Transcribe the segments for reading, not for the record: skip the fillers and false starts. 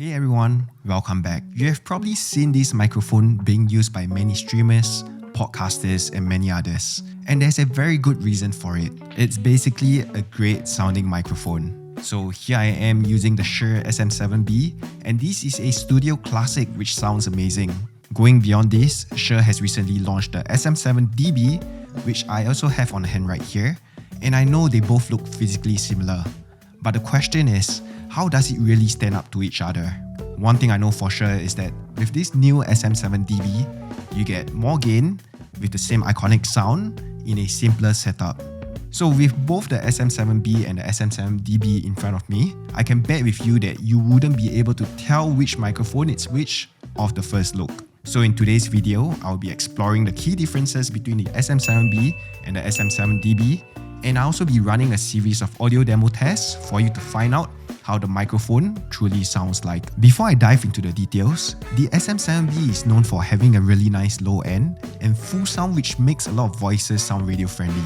Hey everyone, welcome back. You have probably seen this microphone being used by many streamers, podcasters, and many others. And there's a very good reason for it. It's basically a great sounding microphone. So here I am using the Shure SM7B, and this is a studio classic which sounds amazing. Going beyond this, Shure has recently launched the SM7dB, which I also have on hand right here, and I know they both look physically similar. But the question is, how does it really stand up to each other? One thing I know for sure is that with this new SM7dB, you get more gain with the same iconic sound in a simpler setup. So with both the SM7B and the SM7dB in front of me, I can bet with you that you wouldn't be able to tell which microphone it's which off the first look. So in today's video, I'll be exploring the key differences between the SM7B and the SM7dB, and I'll also be running a series of audio demo tests for you to find out how the microphone truly sounds like. Before I dive into the details, the SM7B is known for having a really nice low end and full sound, which makes a lot of voices sound radio friendly.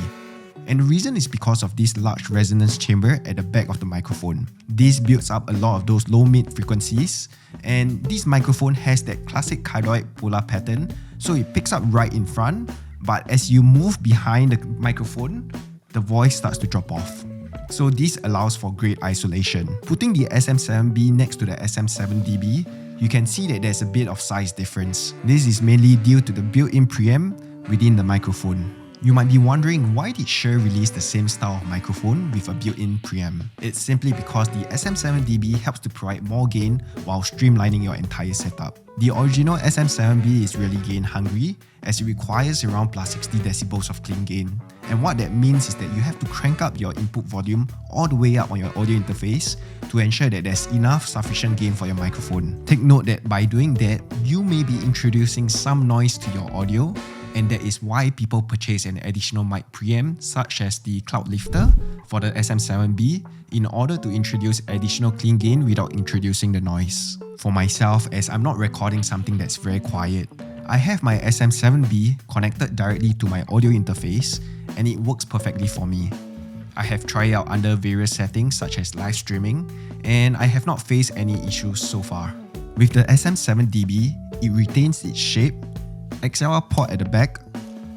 And the reason is because of this large resonance chamber at the back of the microphone. This builds up a lot of those low-mid frequencies, and this microphone has that classic cardioid polar pattern, so it picks up right in front, but as you move behind the microphone, the voice starts to drop off. So this allows for great isolation. Putting the SM7B next to the SM7dB, you can see that there's a bit of size difference. This is mainly due to the built-in preamp within the microphone. You might be wondering, why did Shure release the same style of microphone with a built-in preamp? It's simply because the SM7dB helps to provide more gain while streamlining your entire setup. The original SM7B is really gain hungry, as it requires around plus 60 decibels of clean gain. And what that means is that you have to crank up your input volume all the way up on your audio interface to ensure that there's enough sufficient gain for your microphone. Take note that by doing that, you may be introducing some noise to your audio, and that is why people purchase an additional mic preamp such as the Cloud Lifter for the SM7B in order to introduce additional clean gain without introducing the noise. For myself, as I'm not recording something that's very quiet, I have my SM7B connected directly to my audio interface, and it works perfectly for me. I have tried out under various settings such as live streaming, and I have not faced any issues so far. With the SM7dB, it retains its shape, XLR port at the back,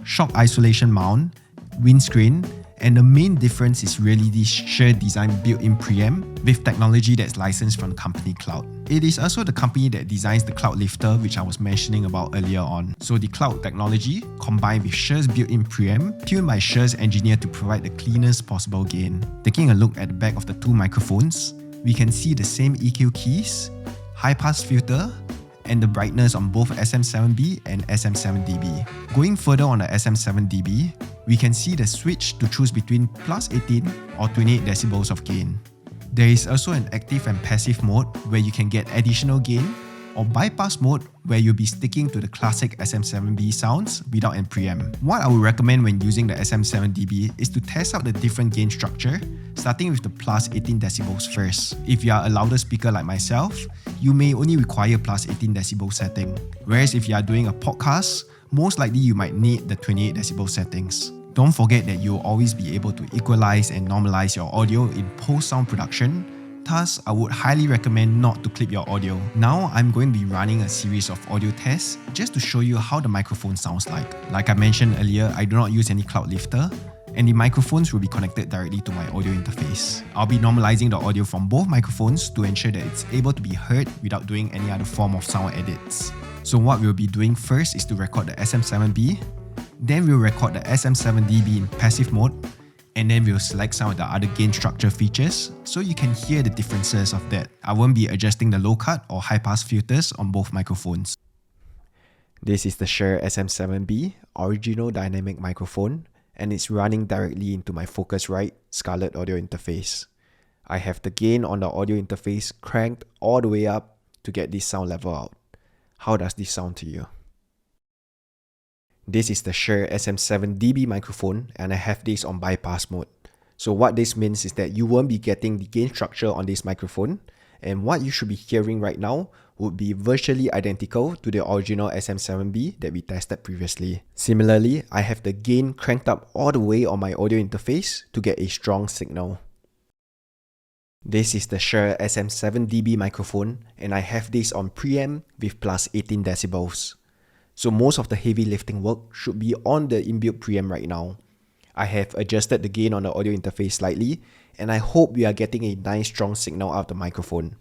shock isolation mount, windscreen, and the main difference is really this Shure design built-in preamp with technology that's licensed from the company Cloud. It is also the company that designs the Cloud Lifter, which I was mentioning about earlier on. So the Cloud technology combined with Shure's built-in preamp, tuned by Shure's engineer to provide the cleanest possible gain. Taking a look at the back of the two microphones, we can see the same EQ keys, high-pass filter, and the brightness on both SM7B and SM7dB. Going further on the SM7dB, we can see the switch to choose between plus 18 or 28 decibels of gain. There is also an active and passive mode where you can get additional gain, or bypass mode where you'll be sticking to the classic SM7B sounds without a preamp. What I would recommend when using the SM7dB is to test out the different gain structure, starting with the plus 18 decibels first. If you are a louder speaker like myself, you may only require plus 18 decibel setting. Whereas if you are doing a podcast, most likely you might need the 28 decibel settings. Don't forget that you'll always be able to equalize and normalize your audio in post-sound production. Thus, I would highly recommend not to clip your audio. Now, I'm going to be running a series of audio tests just to show you how the microphone sounds like. Like I mentioned earlier, I do not use any Cloud Lifter, and the microphones will be connected directly to my audio interface. I'll be normalizing the audio from both microphones to ensure that it's able to be heard without doing any other form of sound edits. So what we'll be doing first is to record the SM7B, then we'll record the SM7dB in passive mode, and then we'll select some of the other gain structure features so you can hear the differences of that. I won't be adjusting the low cut or high pass filters on both microphones. This is the Shure SM7B original dynamic microphone, and it's running directly into my Focusrite Scarlett audio interface. I have the gain on the audio interface cranked all the way up to get this sound level out. How does this sound to you? This is the Shure SM7dB microphone, and I have this on bypass mode. So what this means is that you won't be getting the gain structure on this microphone, and what you should be hearing right now would be virtually identical to the original SM7B that we tested previously. Similarly, I have the gain cranked up all the way on my audio interface to get a strong signal. This is the Shure SM7dB microphone, and I have this on preamp with plus 18 decibels. So most of the heavy lifting work should be on the inbuilt preamp right now. I have adjusted the gain on the audio interface slightly, and I hope we are getting a nice strong signal out of the microphone.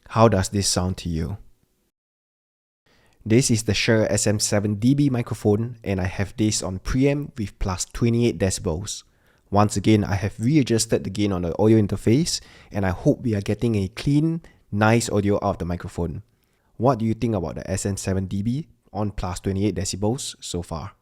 How does this sound to you? This is the Shure SM7dB microphone, and I have this on preamp with plus 28 decibels. Once again, I have readjusted the gain on the audio interface, and I hope we are getting a clean, nice audio out of the microphone. What do you think about the SM7dB on plus 28 decibels so far?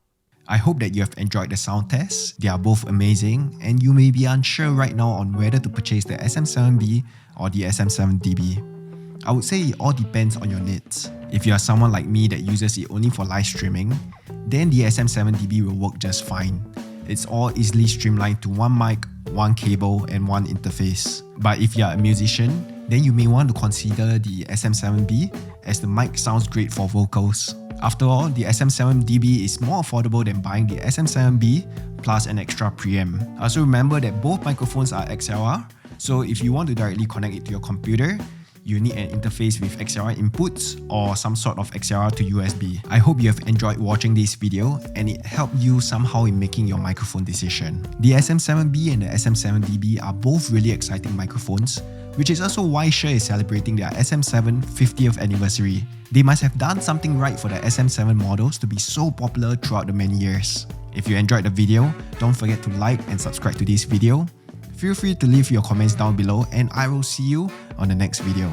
I hope that you have enjoyed the sound tests. They are both amazing, and you may be unsure right now on whether to purchase the SM7B or the SM7dB. I would say it all depends on your needs. If you are someone like me that uses it only for live streaming, then the SM7dB will work just fine. It's all easily streamlined to one mic, one cable, and one interface. But if you are a musician, then you may want to consider the SM7B, as the mic sounds great for vocals. After all, the SM7dB is more affordable than buying the SM7B plus an extra preamp. Also remember that both microphones are XLR, so if you want to directly connect it to your computer, you need an interface with XLR inputs or some sort of XLR to USB. I hope you have enjoyed watching this video and it helped you somehow in making your microphone decision. The SM7B and the SM7dB are both really exciting microphones, which is also why Shure is celebrating their SM7 50th anniversary. They must have done something right for the SM7 models to be so popular throughout the many years. If you enjoyed the video, don't forget to like and subscribe to this video. Feel free to leave your comments down below, and I will see you on the next video.